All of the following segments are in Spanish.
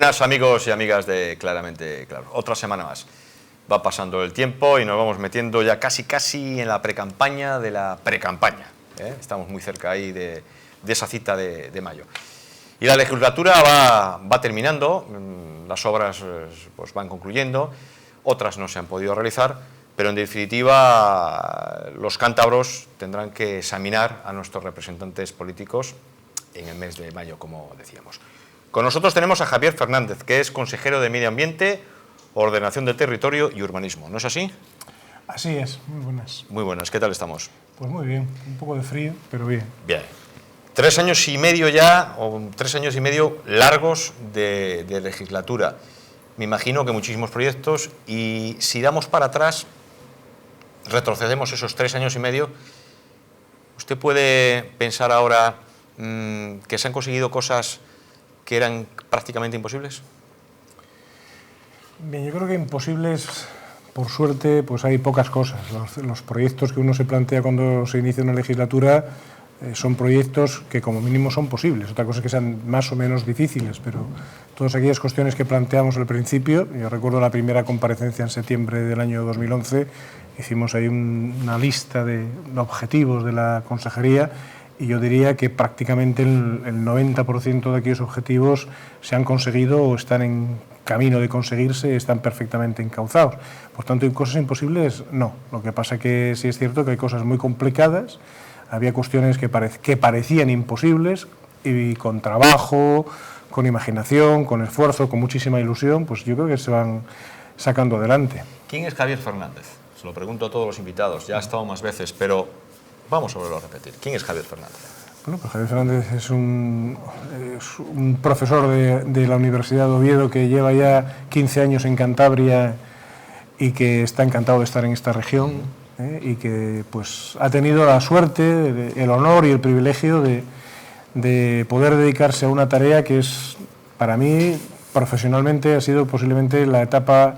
Buenas amigos y amigas de Claramente Claro. Otra semana más. Va pasando el tiempo y nos vamos metiendo ya casi en la precampaña de la precampaña. Estamos muy cerca ahí de esa cita de mayo. Y la legislatura va terminando, las obras pues van concluyendo, otras no se han podido realizar, pero en definitiva los cántabros tendrán que examinar a nuestros representantes políticos en el mes de mayo, como decíamos. Con nosotros tenemos a Javier Fernández, que es consejero de Medio Ambiente, Ordenación del Territorio y Urbanismo. ¿No es así? Así es, muy buenas. Muy buenas, ¿qué tal estamos? Pues muy bien, un poco de frío, pero bien. Bien. 3 años y medio ya, o 3 años y medio largos de legislatura. Me imagino que muchísimos proyectos, y si damos para atrás, retrocedemos esos 3 años y medio, ¿usted puede pensar ahora que se han conseguido cosas que eran prácticamente imposibles? Bien, yo creo que imposibles, por suerte, pues hay pocas cosas. Los proyectos que uno se plantea cuando se inicia una legislatura son proyectos que como mínimo son posibles. Otra cosa es que sean más o menos difíciles, pero todas aquellas cuestiones que planteamos al principio, yo recuerdo la primera comparecencia en septiembre del año 2011, hicimos ahí una lista de objetivos de la consejería, y yo diría que prácticamente el 90% de aquellos objetivos se han conseguido o están en camino de conseguirse, están perfectamente encauzados. Por tanto, ¿hay cosas imposibles? No. Lo que pasa que sí es cierto que hay cosas muy complicadas, había cuestiones que parecían imposibles, y con trabajo, con imaginación, con esfuerzo, con muchísima ilusión, pues yo creo que se van sacando adelante. ¿Quién es Javier Fernández? Se lo pregunto a todos los invitados, ya ha estado más veces, pero vamos a volverlo a repetir. ¿Quién es Javier Fernández? Bueno, pues Javier Fernández es un profesor de la Universidad de Oviedo que lleva ya 15 años en Cantabria y que está encantado de estar en esta región, y que pues ha tenido la suerte, el honor y el privilegio de poder dedicarse a una tarea que es, para mí, profesionalmente, ha sido posiblemente la etapa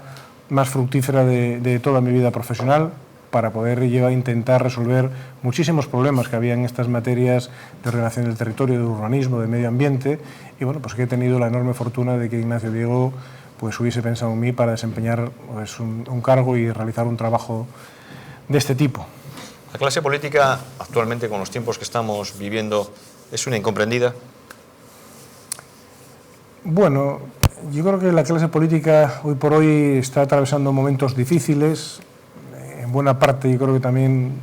más fructífera de toda mi vida profesional, para poder intentar resolver muchísimos problemas que había en estas materias de ordenación del territorio, de urbanismo, de medio ambiente, y bueno, pues que he tenido la enorme fortuna de que Ignacio Diego pues hubiese pensado en mí para desempeñar pues, un cargo y realizar un trabajo de este tipo. La clase política, actualmente, con los tiempos que estamos viviendo, ¿es una incomprendida? Bueno, yo creo que la clase política hoy por hoy está atravesando momentos difíciles. En buena parte yo creo que también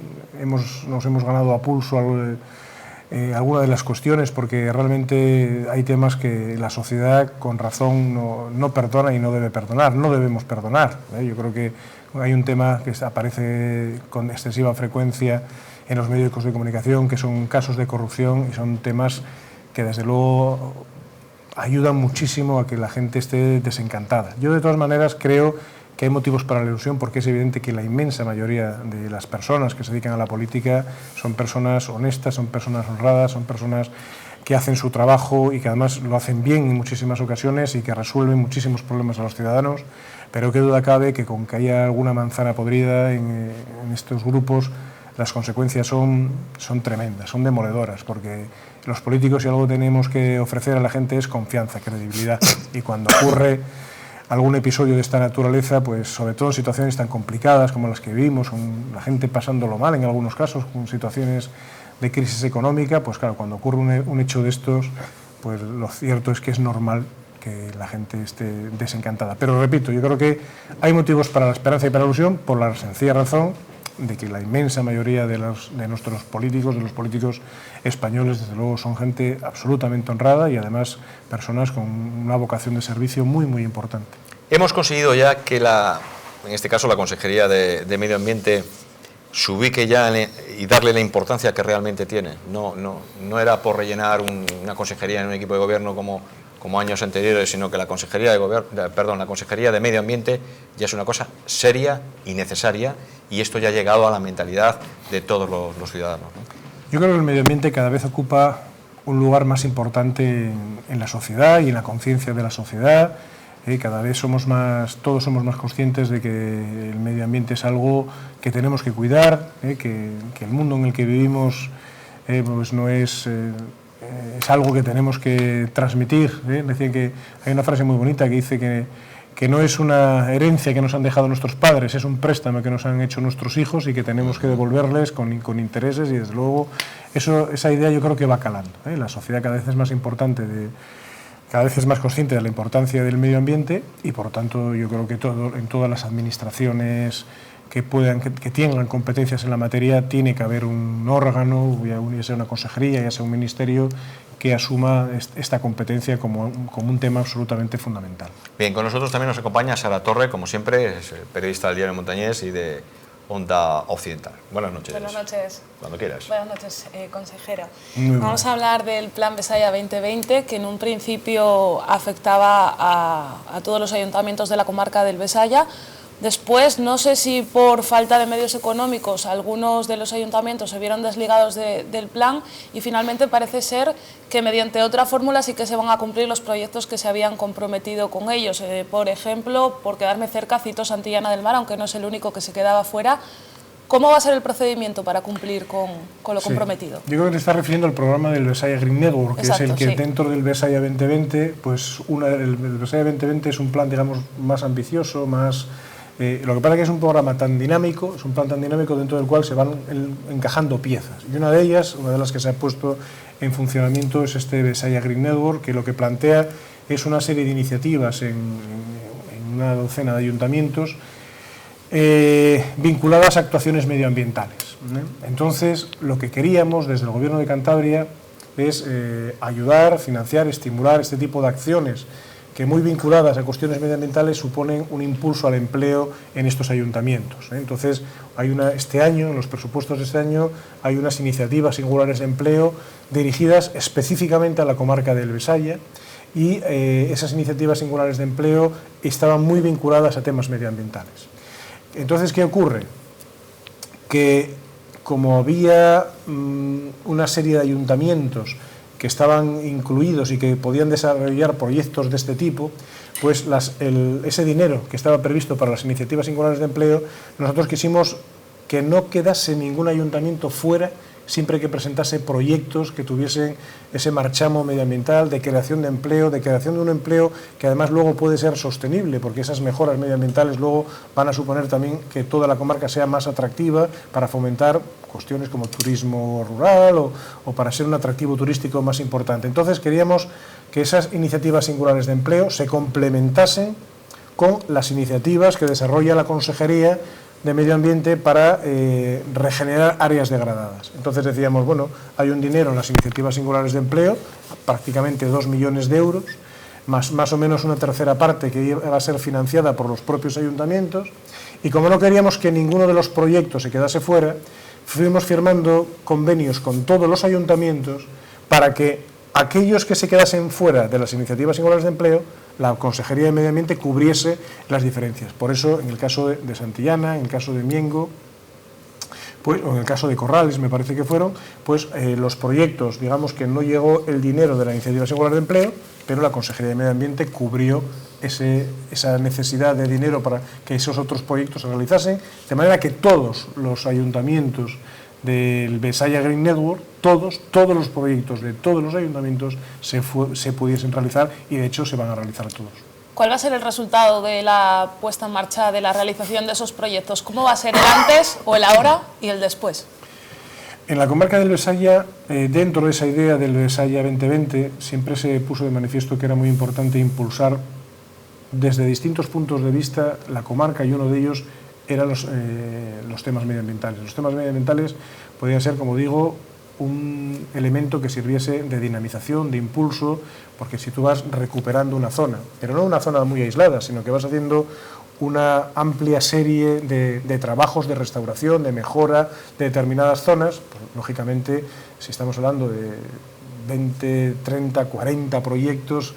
nos hemos ganado a pulso algunas de las cuestiones, porque realmente hay temas que la sociedad con razón no perdona y no debe perdonar, no debemos perdonar. Yo creo que hay un tema que aparece con excesiva frecuencia en los medios de comunicación, que son casos de corrupción, y son temas que desde luego ayudan muchísimo a que la gente esté desencantada. Yo de todas maneras creo que hay motivos para la ilusión, porque es evidente que la inmensa mayoría de las personas que se dedican a la política son personas honestas, son personas honradas, son personas que hacen su trabajo y que además lo hacen bien en muchísimas ocasiones y que resuelven muchísimos problemas a los ciudadanos, pero qué duda cabe que con que haya alguna manzana podrida en estos grupos, las consecuencias son tremendas, son demoledoras, porque los políticos, si algo tenemos que ofrecer a la gente, es confianza, credibilidad, y cuando ocurre algún episodio de esta naturaleza, pues sobre todo en situaciones tan complicadas como las que vivimos, con la gente pasándolo mal en algunos casos, con situaciones de crisis económica, pues claro, cuando ocurre un hecho de estos, pues lo cierto es que es normal que la gente esté desencantada. Pero repito, yo creo que hay motivos para la esperanza y para la ilusión, por la sencilla razón de que la inmensa mayoría de nuestros políticos, de los políticos españoles, desde luego son gente absolutamente honrada y además personas con una vocación de servicio muy, muy importante. Hemos conseguido ya que en este caso la Consejería de Medio Ambiente se ubique ya y darle la importancia que realmente tiene. No era por rellenar una consejería en un equipo de gobierno como años anteriores, sino que la Consejería de Medio Ambiente ya es una cosa seria y necesaria, y esto ya ha llegado a la mentalidad de todos los ciudadanos, ¿no? Yo creo que el medio ambiente cada vez ocupa un lugar más importante en la sociedad y en la conciencia de la sociedad. Cada vez todos somos más conscientes de que el medio ambiente es algo que tenemos que cuidar, que el mundo en el que vivimos pues no es es algo que tenemos que transmitir. Decía que hay una frase muy bonita que dice que no es una herencia que nos han dejado nuestros padres, es un préstamo que nos han hecho nuestros hijos y que tenemos que devolverles con intereses, y desde luego esa idea yo creo que va calando. La sociedad cada vez es más importante, cada vez es más consciente de la importancia del medio ambiente, y por lo tanto yo creo que en todas las administraciones que tengan competencias en la materia tiene que haber un órgano, ya sea una consejería, ya sea un ministerio, que asuma esta competencia como un tema absolutamente fundamental. Bien, con nosotros también nos acompaña Sara Torre, como siempre, es periodista del Diario Montañés y de Onda Occidental. Buenas noches. Buenas noches. Cuando quieras. Buenas noches, consejera. Muy Vamos a hablar del Plan Besaya 2020, que en un principio afectaba a todos los ayuntamientos de la comarca del Besaya. Después, no sé si por falta de medios económicos, algunos de los ayuntamientos se vieron desligados del plan, y finalmente parece ser que mediante otra fórmula sí que se van a cumplir los proyectos que se habían comprometido con ellos. Por ejemplo, por quedarme cerca, cito Santillana del Mar, aunque no es el único que se quedaba fuera. ¿Cómo va a ser el procedimiento para cumplir con lo comprometido? Yo creo que te estás refiriendo al programa del Besaya Green Network, que Exacto, es el que sí. dentro del Besaya 2020, pues el Besaya 2020 es un plan, digamos, más ambicioso, más... lo que pasa es que es un programa tan dinámico, es un plan tan dinámico dentro del cual se van encajando piezas. Y una de ellas, una de las que se ha puesto en funcionamiento, es este Besaya Green Network, que lo que plantea es una serie de iniciativas en una docena de ayuntamientos vinculadas a actuaciones medioambientales. Entonces, lo que queríamos desde el Gobierno de Cantabria es ayudar, financiar, estimular este tipo de acciones que, muy vinculadas a cuestiones medioambientales, suponen un impulso al empleo en estos ayuntamientos. Entonces, este año, en los presupuestos de este año, hay unas iniciativas singulares de empleo dirigidas específicamente a la comarca del Besaya, y esas iniciativas singulares de empleo estaban muy vinculadas a temas medioambientales. Entonces, ¿qué ocurre? Que como había una serie de ayuntamientos que estaban incluidos y que podían desarrollar proyectos de este tipo, pues ese dinero que estaba previsto para las iniciativas singulares de empleo, nosotros quisimos que no quedase ningún ayuntamiento fuera siempre que presentase proyectos que tuviesen ese marchamo medioambiental de creación de empleo, de creación de un empleo que además luego puede ser sostenible, porque esas mejoras medioambientales luego van a suponer también que toda la comarca sea más atractiva para fomentar cuestiones como turismo rural o para ser un atractivo turístico más importante. Entonces queríamos que esas iniciativas singulares de empleo se complementasen con las iniciativas que desarrolla la Consejería de Medio Ambiente para regenerar áreas degradadas. Entonces decíamos, bueno, hay un dinero en las iniciativas singulares de empleo, prácticamente 2 millones de euros, más o menos una tercera parte que va a ser financiada por los propios ayuntamientos, y como no queríamos que ninguno de los proyectos se quedase fuera, fuimos firmando convenios con todos los ayuntamientos para que aquellos que se quedasen fuera de las iniciativas singulares de empleo, la Consejería de Medio Ambiente cubriese las diferencias. Por eso, en el caso de Santillana, en el caso de Miengo, pues, o en el caso de Corrales, me parece que fueron, pues los proyectos, digamos que no llegó el dinero de la iniciativa singular de empleo, pero la Consejería de Medio Ambiente cubrió esa necesidad de dinero para que esos otros proyectos se realizasen, de manera que todos los ayuntamientos del Besaya Green Network, todos los proyectos de todos los ayuntamientos se pudiesen realizar, y de hecho se van a realizar todos. ¿Cuál va a ser el resultado de la puesta en marcha, de la realización de esos proyectos? ¿Cómo va a ser el antes o el ahora y el después? En la comarca del Besaya, dentro de esa idea del Besaya 2020, siempre se puso de manifiesto que era muy importante impulsar desde distintos puntos de vista la comarca, y uno de ellos eran los temas medioambientales. Los temas medioambientales podían ser, como digo, un elemento que sirviese de dinamización, de impulso, porque si tú vas recuperando una zona, pero no una zona muy aislada, sino que vas haciendo una amplia serie de trabajos de restauración, de mejora de determinadas zonas, pues, lógicamente, si estamos hablando de 20, 30, 40 proyectos,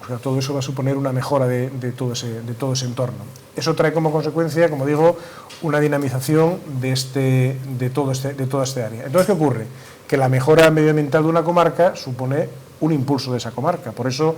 pues todo eso va a suponer una mejora de todo ese entorno. Eso trae como consecuencia, como digo, una dinamización de toda esta área. Entonces, ¿qué ocurre? Que la mejora medioambiental de una comarca supone un impulso de esa comarca. Por eso,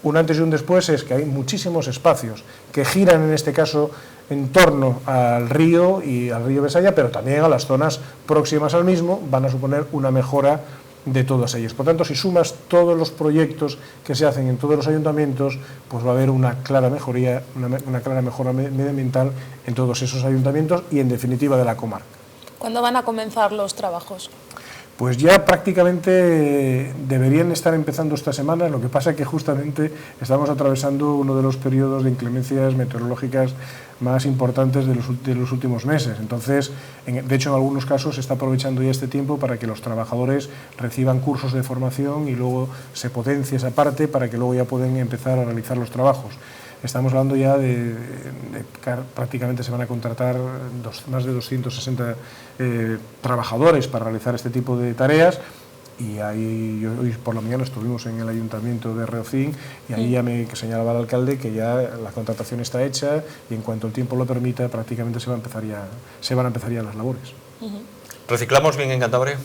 un antes y un después es que hay muchísimos espacios que giran, en este caso, en torno al río y al río Besaya, pero también a las zonas próximas al mismo, van a suponer una mejora de todas ellas. Por tanto, si sumas todos los proyectos que se hacen en todos los ayuntamientos, pues va a haber una clara mejoría, una clara mejora medioambiental en todos esos ayuntamientos y, en definitiva, de la comarca. ¿Cuándo van a comenzar los trabajos? Pues ya prácticamente deberían estar empezando esta semana, lo que pasa es que justamente estamos atravesando uno de los periodos de inclemencias meteorológicas más importantes de los últimos meses. Entonces, de hecho, en algunos casos se está aprovechando ya este tiempo para que los trabajadores reciban cursos de formación y luego se potencie esa parte para que luego ya puedan empezar a realizar los trabajos. Estamos hablando ya de prácticamente se van a contratar más de 260 trabajadores para realizar este tipo de tareas, y ahí hoy por la mañana estuvimos en el ayuntamiento de Reocín y ahí ya me señalaba el alcalde que ya la contratación está hecha y en cuanto el tiempo lo permita prácticamente se van a empezar ya las labores. ¿Reciclamos bien en Cantabria?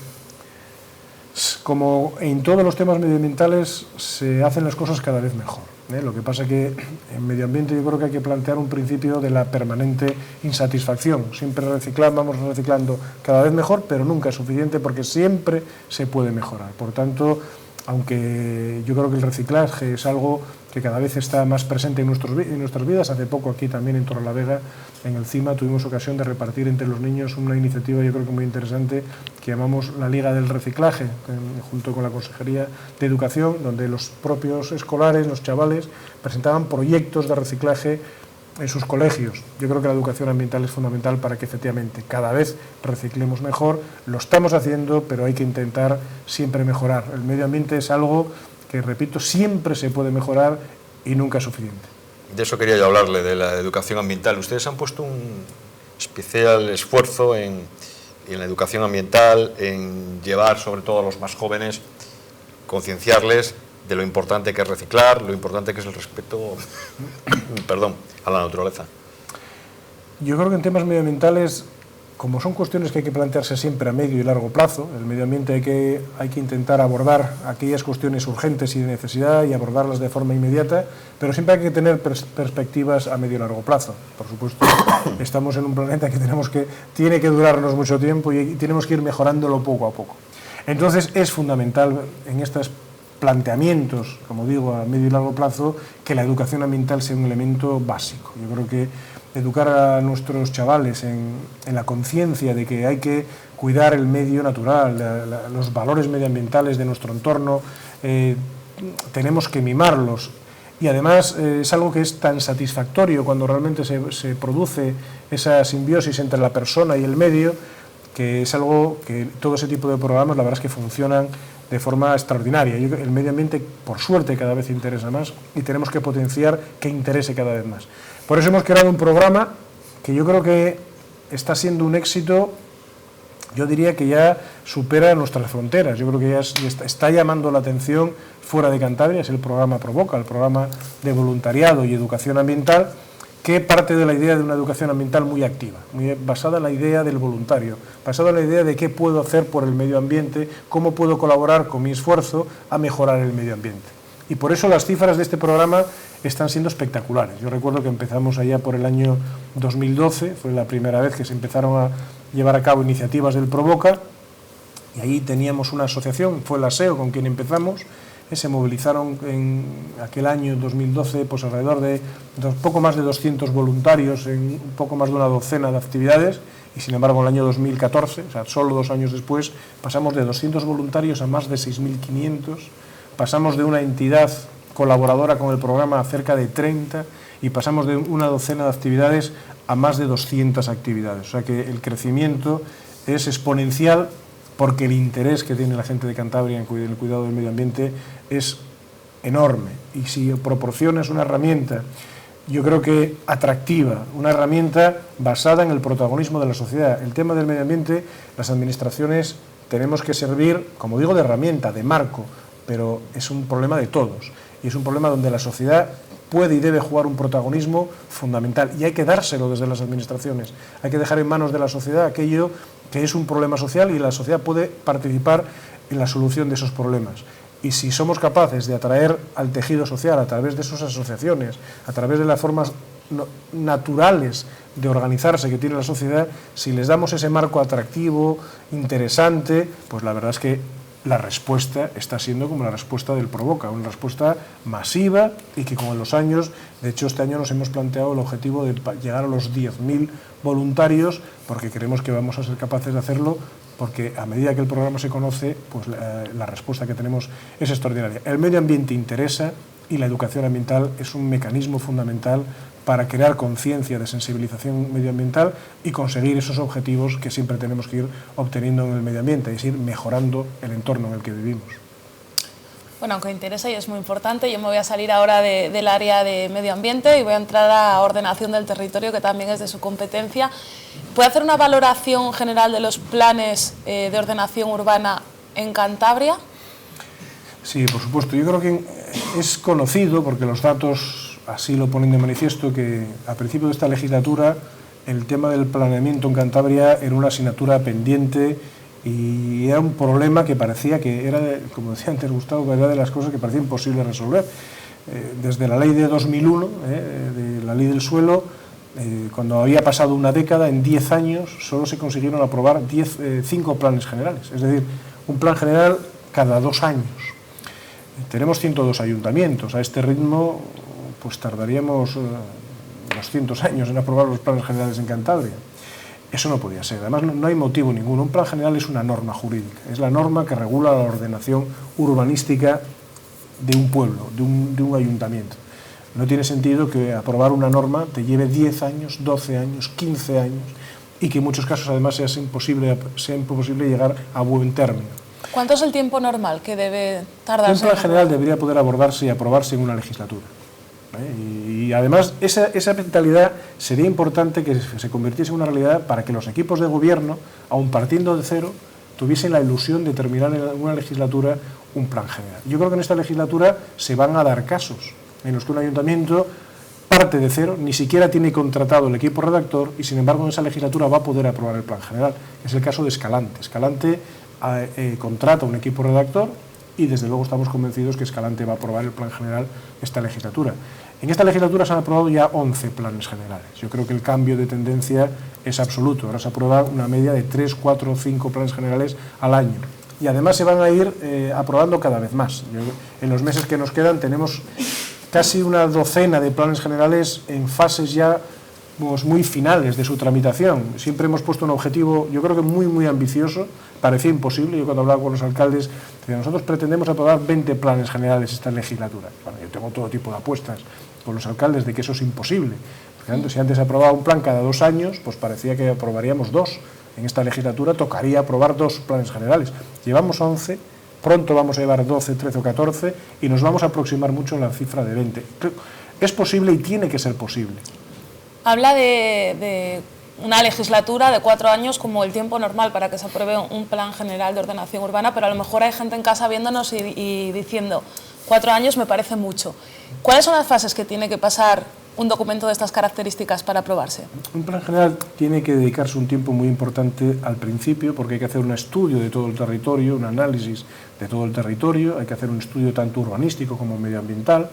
Como en todos los temas medioambientales se hacen las cosas cada vez mejor. Lo que pasa es que en medio ambiente yo creo que hay que plantear un principio de la permanente insatisfacción. Siempre vamos reciclando cada vez mejor, pero nunca es suficiente porque siempre se puede mejorar. Por tanto, aunque yo creo que el reciclaje es algo que cada vez está más presente en nuestras vidas. Hace poco aquí también en Torrelavega, en el CIMA, tuvimos ocasión de repartir entre los niños una iniciativa yo creo que muy interesante que llamamos la Liga del Reciclaje, junto con la Consejería de Educación, donde los propios escolares, los chavales, presentaban proyectos de reciclaje en sus colegios. Yo creo que la educación ambiental es fundamental para que efectivamente cada vez reciclemos mejor. Lo estamos haciendo, pero hay que intentar siempre mejorar. El medio ambiente es algo que, repito, siempre se puede mejorar y nunca es suficiente. De eso quería yo hablarle, de la educación ambiental. Ustedes han puesto un especial esfuerzo en la educación ambiental, en llevar sobre todo a los más jóvenes, concienciarles de lo importante que es reciclar, lo importante que es el respeto a la naturaleza. Yo creo que en temas medioambientales, como son cuestiones que hay que plantearse siempre a medio y largo plazo, el medio ambiente hay que intentar abordar aquellas cuestiones urgentes y de necesidad y abordarlas de forma inmediata, pero siempre hay que tener perspectivas a medio y largo plazo. Por supuesto, estamos en un planeta que tiene que durarnos mucho tiempo y tenemos que ir mejorándolo poco a poco. Entonces es fundamental en estos planteamientos, como digo, a medio y largo plazo, que la educación ambiental sea un elemento básico. Yo creo que educar a nuestros chavales en la conciencia de que hay que cuidar el medio natural, los valores medioambientales de nuestro entorno, tenemos que mimarlos. Y además es algo que es tan satisfactorio cuando realmente se produce esa simbiosis entre la persona y el medio, que es algo que todo ese tipo de programas la verdad es que funcionan de forma extraordinaria. El medio ambiente, por suerte, cada vez interesa más y tenemos que potenciar que interese cada vez más. Por eso hemos creado un programa que yo creo que está siendo un éxito, yo diría que ya supera nuestras fronteras. Yo creo que ya está llamando la atención fuera de Cantabria. Es el programa Provoca, el programa de voluntariado y educación ambiental, que parte de la idea de una educación ambiental muy activa, muy basada en la idea del voluntario, basada en la idea de qué puedo hacer por el medio ambiente, cómo puedo colaborar con mi esfuerzo a mejorar el medio ambiente. Y por eso las cifras de este programa están siendo espectaculares. Yo recuerdo que empezamos allá por el año 2012, fue la primera vez que se empezaron a llevar a cabo iniciativas del Provoca, y ahí teníamos una asociación, fue la SEO con quien empezamos. Se movilizaron en aquel año 2012 pues alrededor de poco más de 200 voluntarios en un poco más de una docena de actividades, y sin embargo en el año 2014, o sea, solo 2 años después, pasamos de 200 voluntarios a más de 6.500, pasamos de una entidad colaboradora con el programa a cerca de 30 y pasamos de una docena de actividades a más de 200 actividades. O sea que el crecimiento es exponencial, porque el interés que tiene la gente de Cantabria en el cuidado del medio ambiente es enorme. Y si proporcionas una herramienta, yo creo que atractiva, una herramienta basada en el protagonismo de la sociedad. El tema del medio ambiente, las administraciones tenemos que servir, como digo, de herramienta, de marco, pero es un problema de todos. Y es un problema donde la sociedad puede y debe jugar un protagonismo fundamental, y hay que dárselo desde las administraciones. Hay que dejar en manos de la sociedad aquello que es un problema social, y la sociedad puede participar en la solución de esos problemas. Y si somos capaces de atraer al tejido social a través de sus asociaciones, a través de las formas naturales de organizarse que tiene la sociedad, si les damos ese marco atractivo, interesante, pues la verdad es que la respuesta está siendo como la respuesta del Provoca, una respuesta masiva y que con los años, de hecho este año nos hemos planteado el objetivo de llegar a los 10.000 voluntarios, porque creemos que vamos a ser capaces de hacerlo, porque a medida que el programa se conoce, pues la respuesta que tenemos es extraordinaria. El medio ambiente interesa y la educación ambiental es un mecanismo fundamental para crear conciencia de sensibilización medioambiental y conseguir esos objetivos que siempre tenemos que ir obteniendo en el medio ambiente, es ir mejorando el entorno en el que vivimos. Bueno, aunque interesa y es muy importante, yo me voy a salir ahora del área de medio ambiente y voy a entrar a ordenación del territorio, que también es de su competencia. ¿Puede hacer una valoración general de los planes de ordenación urbana en Cantabria? Sí, por supuesto. Yo creo que es conocido, porque los datos así lo ponen de manifiesto, que a principio de esta legislatura el tema del planeamiento en Cantabria era una asignatura pendiente y era un problema que parecía que era, como decía antes Gustavo, era de las cosas que parecía imposible resolver. Desde la ley de 2001, de la ley del suelo, cuando había pasado una década, en 10 años solo se consiguieron aprobar 5 planes generales, es decir, un plan general cada 2 años. Tenemos 102 ayuntamientos, a este ritmo pues tardaríamos 200 años en aprobar los planes generales en Cantabria. Eso no podía ser, además no hay motivo ninguno. Un plan general es una norma jurídica, es la norma que regula la ordenación urbanística de un pueblo, de un ayuntamiento. No tiene sentido que aprobar una norma te lleve 10 años, 12 años, 15 años y que en muchos casos además sea imposible llegar a buen término. ¿Cuánto es el tiempo normal que debe tardarse? Un plan general debería poder abordarse y aprobarse en una legislatura. Y además esa mentalidad sería importante que se convirtiese en una realidad para que los equipos de gobierno, aun partiendo de cero, tuviesen la ilusión de terminar en una legislatura un plan general. Yo creo que en esta legislatura se van a dar casos en los que un ayuntamiento parte de cero, ni siquiera tiene contratado el equipo redactor y sin embargo en esa legislatura va a poder aprobar el plan general. Es el caso de Escalante. Escalante contrata un equipo redactor y desde luego estamos convencidos que Escalante va a aprobar el plan general esta legislatura. En esta legislatura se han aprobado ya 11 planes generales. Yo creo que el cambio de tendencia es absoluto. Ahora se aprueba una media de 3, 4 o 5 planes generales al año. Y además se van a ir aprobando cada vez más. En los meses que nos quedan tenemos casi una docena de planes generales en fases ya muy finales de su tramitación. Siempre hemos puesto un objetivo, yo creo que muy ambicioso, parecía imposible. Yo cuando hablaba con los alcaldes, decía, nosotros pretendemos aprobar 20 planes generales esta legislatura. Bueno, yo tengo todo tipo de apuestas con los alcaldes de que eso es imposible. Porque si antes se aprobaba un plan cada 2 años, pues parecía que aprobaríamos 2. En esta legislatura tocaría aprobar 2 planes generales. Llevamos 11, pronto vamos a llevar 12, 13 o 14 y nos vamos a aproximar mucho en la cifra de 20. Es posible y tiene que ser posible. Habla de una legislatura de 4 años como el tiempo normal para que se apruebe un plan general de ordenación urbana, pero a lo mejor hay gente en casa viéndonos y diciendo 4 años me parece mucho. ¿Cuáles son las fases que tiene que pasar un documento de estas características para aprobarse? Un plan general tiene que dedicarse un tiempo muy importante al principio porque hay que hacer un estudio de todo el territorio, un análisis de todo el territorio, hay que hacer un estudio tanto urbanístico como medioambiental.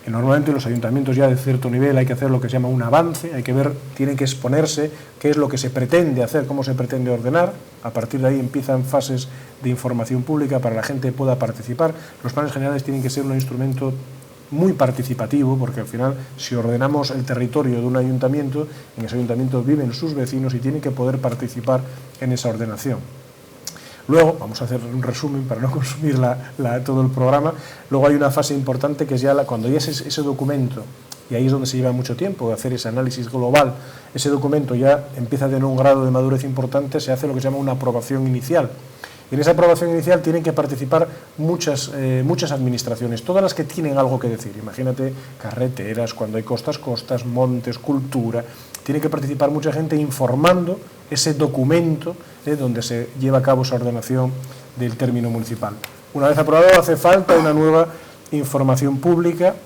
Normalmente los ayuntamientos ya de cierto nivel hay que hacer lo que se llama un avance, hay que ver, tiene que exponerse qué es lo que se pretende hacer, cómo se pretende ordenar. A partir de ahí empiezan fases de información pública para que la gente pueda participar. Los planes generales tienen que ser un instrumento muy participativo, porque al final si ordenamos el territorio de un ayuntamiento, en ese ayuntamiento viven sus vecinos y tienen que poder participar en esa ordenación. Luego, vamos a hacer un resumen para no consumir todo el programa, luego hay una fase importante que es ya cuando ya ese documento, y ahí es donde se lleva mucho tiempo, hacer ese análisis global, ese documento ya empieza a tener un grado de madurez importante, se hace lo que se llama una aprobación inicial. Y en esa aprobación inicial tienen que participar muchas administraciones, todas las que tienen algo que decir. Imagínate carreteras, cuando hay costas, montes, cultura. Tiene que participar mucha gente informando ese documento donde se lleva a cabo esa ordenación del término municipal. Una vez aprobado hace falta una nueva información pública,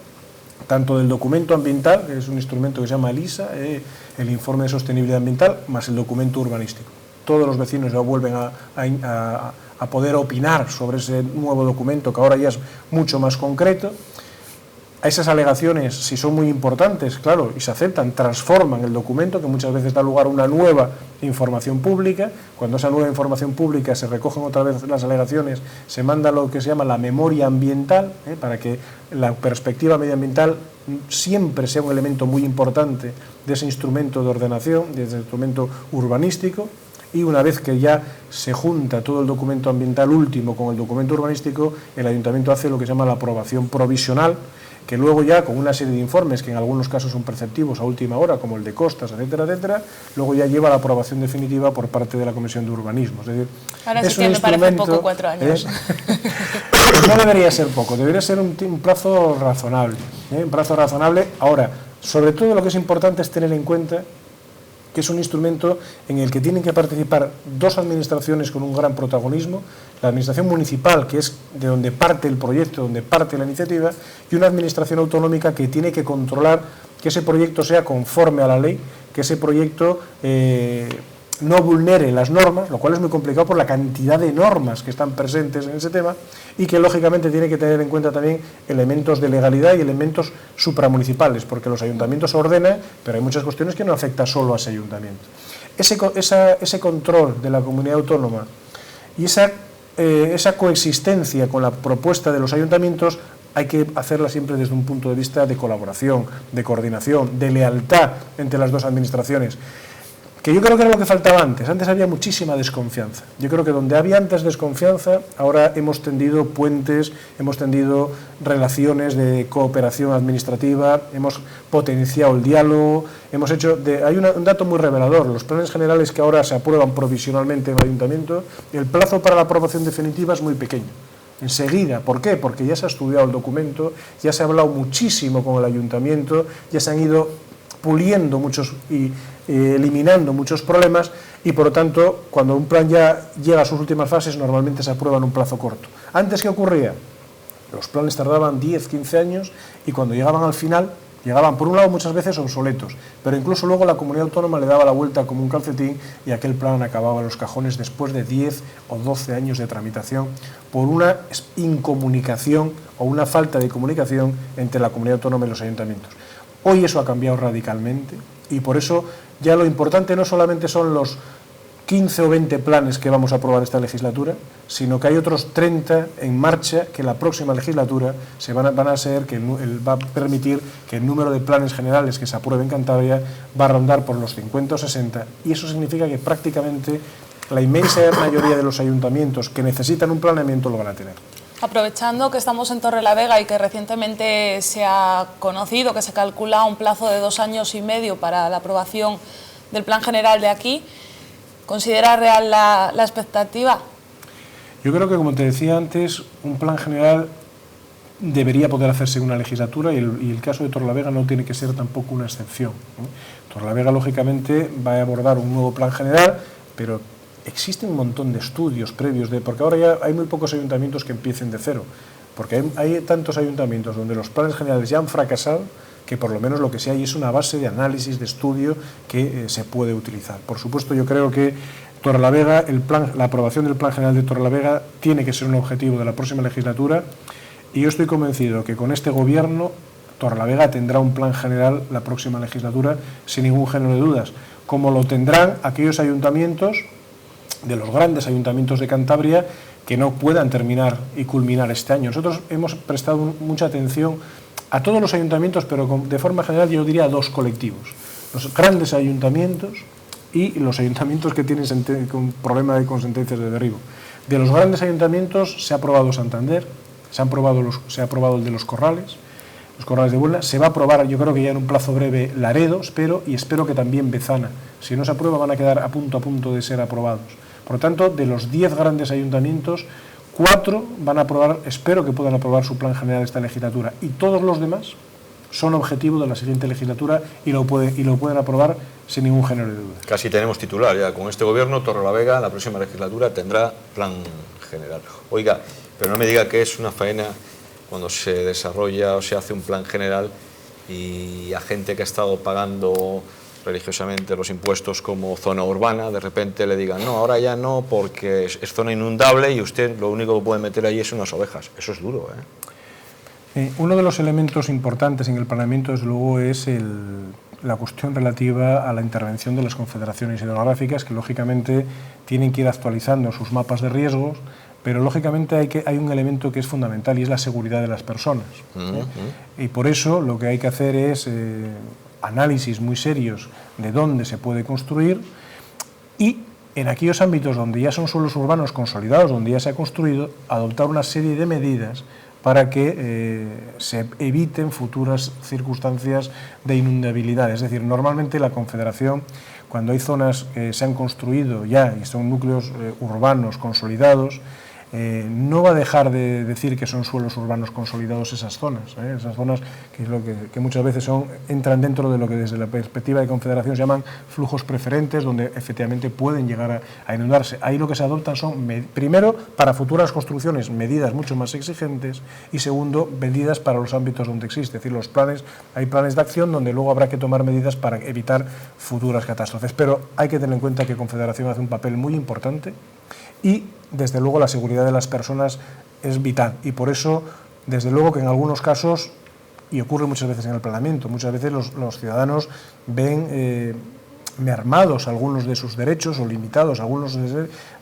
tanto del documento ambiental, que es un instrumento que se llama ELISA, el informe de sostenibilidad ambiental, más el documento urbanístico. Todos los vecinos ya vuelven a poder opinar sobre ese nuevo documento que ahora ya es mucho más concreto. a esas alegaciones, si son muy importantes, claro, y se aceptan, transforman el documento, que muchas veces da lugar a una nueva información pública. Cuando esa nueva información pública se recogen otra vez las alegaciones, se manda lo que se llama la memoria ambiental, para que la perspectiva medioambiental siempre sea un elemento muy importante de ese instrumento de ordenación, de ese instrumento urbanístico. Y una vez que ya se junta todo el documento ambiental último con el documento urbanístico, el ayuntamiento hace lo que se llama la aprobación provisional, que luego ya con una serie de informes que en algunos casos son preceptivos a última hora, como el de costas, etcétera, etcétera, luego ya lleva a la aprobación definitiva por parte de la Comisión de Urbanismo. Es decir, ahora es sí que me parece poco 4 años. No debería ser poco, debería ser un plazo razonable. Un plazo razonable. Ahora, sobre todo lo que es importante es tener en cuenta que es un instrumento en el que tienen que participar dos administraciones con un gran protagonismo, la administración municipal, que es de donde parte el proyecto, donde parte la iniciativa, y una administración autonómica que tiene que controlar que ese proyecto sea conforme a la ley, que ese proyecto no vulnere las normas, lo cual es muy complicado por la cantidad de normas que están presentes en ese tema, y que lógicamente tiene que tener en cuenta también elementos de legalidad y elementos supramunicipales, porque los ayuntamientos ordenan, pero hay muchas cuestiones que no afectan solo a ese ayuntamiento. Ese control de la comunidad autónoma y esa coexistencia con la propuesta de los ayuntamientos hay que hacerla siempre desde un punto de vista de colaboración, de coordinación, de lealtad entre las dos administraciones, que yo creo que era lo que faltaba antes. Antes había muchísima desconfianza. Yo creo que donde había antes desconfianza, ahora hemos tendido puentes, hemos tendido relaciones de cooperación administrativa, hemos potenciado el diálogo, hemos hecho... hay un dato muy revelador: los planes generales que ahora se aprueban provisionalmente en el ayuntamiento, el plazo para la aprobación definitiva es muy pequeño. Enseguida. ¿Por qué? Porque ya se ha estudiado el documento, ya se ha hablado muchísimo con el ayuntamiento, ya se han ido puliendo muchos y eliminando muchos problemas, y por lo tanto, cuando un plan ya llega a sus últimas fases, normalmente se aprueba en un plazo corto. Antes, ¿qué ocurría? Los planes tardaban 10, 15 años, y cuando llegaban al final, llegaban por un lado muchas veces obsoletos, pero incluso luego la comunidad autónoma le daba la vuelta como un calcetín y aquel plan acababa en los cajones después de 10 o 12 años de tramitación por una incomunicación o una falta de comunicación entre la comunidad autónoma y los ayuntamientos. Hoy eso ha cambiado radicalmente, y por eso ya lo importante no solamente son los 15 o 20 planes que vamos a aprobar esta legislatura, sino que hay otros 30 en marcha que la próxima legislatura van a ser, que va a permitir que el número de planes generales que se aprueben en Cantabria va a rondar por los 50 o 60, y eso significa que prácticamente la inmensa mayoría de los ayuntamientos que necesitan un planeamiento lo van a tener. Aprovechando que estamos en Torrelavega y que recientemente se ha conocido que se calcula un plazo de 2 años y medio para la aprobación del plan general de aquí, ¿considera real la expectativa? Yo creo que, como te decía antes, un plan general debería poder hacerse en una legislatura, y el caso de Torrelavega no tiene que ser tampoco una excepción, ¿no? Torrelavega, lógicamente, va a abordar un nuevo plan general, pero existe un montón de estudios previos, porque ahora ya hay muy pocos ayuntamientos que empiecen de cero, porque hay tantos ayuntamientos donde los planes generales ya han fracasado, que por lo menos lo que sí hay es una base de análisis, de estudio que se puede utilizar. Por supuesto, yo creo que Torrelavega, la aprobación del plan general de Torrelavega tiene que ser un objetivo de la próxima legislatura, y yo estoy convencido que con este gobierno Torrelavega tendrá un plan general la próxima legislatura sin ningún género de dudas, como lo tendrán aquellos ayuntamientos de los grandes ayuntamientos de Cantabria que no puedan terminar y culminar este año. Nosotros hemos prestado mucha atención a todos los ayuntamientos, pero de forma general yo diría a dos colectivos: los grandes ayuntamientos y los ayuntamientos que tienen con problema con sentencias de derribo. De los grandes ayuntamientos se ha aprobado Santander, se ha aprobado el de los Corrales de Buelna, se va a aprobar, yo creo que ya en un plazo breve, Laredo, y espero que también Bezana. Si no se aprueba, van a quedar a punto de ser aprobados. Por lo tanto, de los 10 grandes ayuntamientos, 4 van a aprobar, espero que puedan aprobar su plan general esta legislatura, y todos los demás son objetivo de la siguiente legislatura y lo pueden aprobar sin ningún género de duda. Casi tenemos titular ya: con este gobierno, Torrelavega la próxima legislatura tendrá plan general. Oiga, pero no me diga que es una faena cuando se desarrolla o se hace un plan general y a gente que ha estado pagando religiosamente los impuestos como zona urbana, de repente le digan: no, ahora ya no, porque es zona inundable y usted lo único que puede meter allí es unas ovejas. Eso es duro, ¿eh? Uno de los elementos importantes en el planeamiento, desde luego, es la cuestión relativa a la intervención de las confederaciones hidrográficas, que lógicamente tienen que ir actualizando sus mapas de riesgos, pero lógicamente hay un elemento que es fundamental y es la seguridad de las personas. Y por eso lo que hay que hacer es análisis muy serios de dónde se puede construir y en aquellos ámbitos donde ya son suelos urbanos consolidados, donde ya se ha construido, adoptar una serie de medidas para que se eviten futuras circunstancias de inundabilidad. Es decir, normalmente la Confederación, cuando hay zonas que se han construido ya y son núcleos urbanos consolidados, no va a dejar de decir que son suelos urbanos consolidados esas zonas, que es lo que muchas veces entran dentro de lo que desde la perspectiva de Confederación se llaman flujos preferentes, donde efectivamente pueden llegar a inundarse. Ahí lo que se adoptan son, primero, para futuras construcciones, medidas mucho más exigentes y segundo, medidas para los ámbitos donde existe. Es decir, hay planes de acción donde luego habrá que tomar medidas para evitar futuras catástrofes. Pero hay que tener en cuenta que Confederación hace un papel muy importante y, desde luego, la seguridad de las personas es vital. Y por eso, desde luego, que en algunos casos, y ocurre muchas veces en el planeamiento, muchas veces los ciudadanos ven mermados algunos de sus derechos o limitados,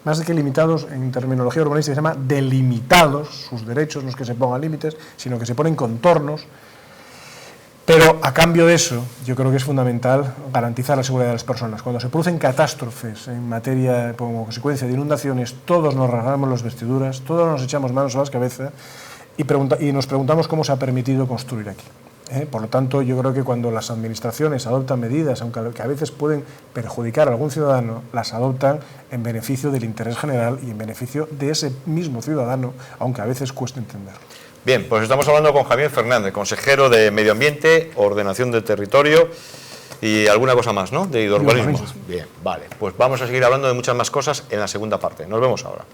más que limitados, en terminología urbanística se llama delimitados sus derechos, no es que se pongan límites, sino que se ponen contornos. Pero a cambio de eso, yo creo que es fundamental garantizar la seguridad de las personas. Cuando se producen catástrofes en materia, como consecuencia de inundaciones, todos nos rasgamos las vestiduras, todos nos echamos manos a las cabezas y nos preguntamos cómo se ha permitido construir aquí. Por lo tanto, yo creo que cuando las administraciones adoptan medidas, aunque a veces pueden perjudicar a algún ciudadano, las adoptan en beneficio del interés general y en beneficio de ese mismo ciudadano, aunque a veces cueste entenderlo. Bien, pues estamos hablando con Javier Fernández, consejero de Medio Ambiente, Ordenación del Territorio y alguna cosa más, ¿no?, de hidrourbanismo. Bien, vale, pues vamos a seguir hablando de muchas más cosas en la segunda parte. Nos vemos ahora.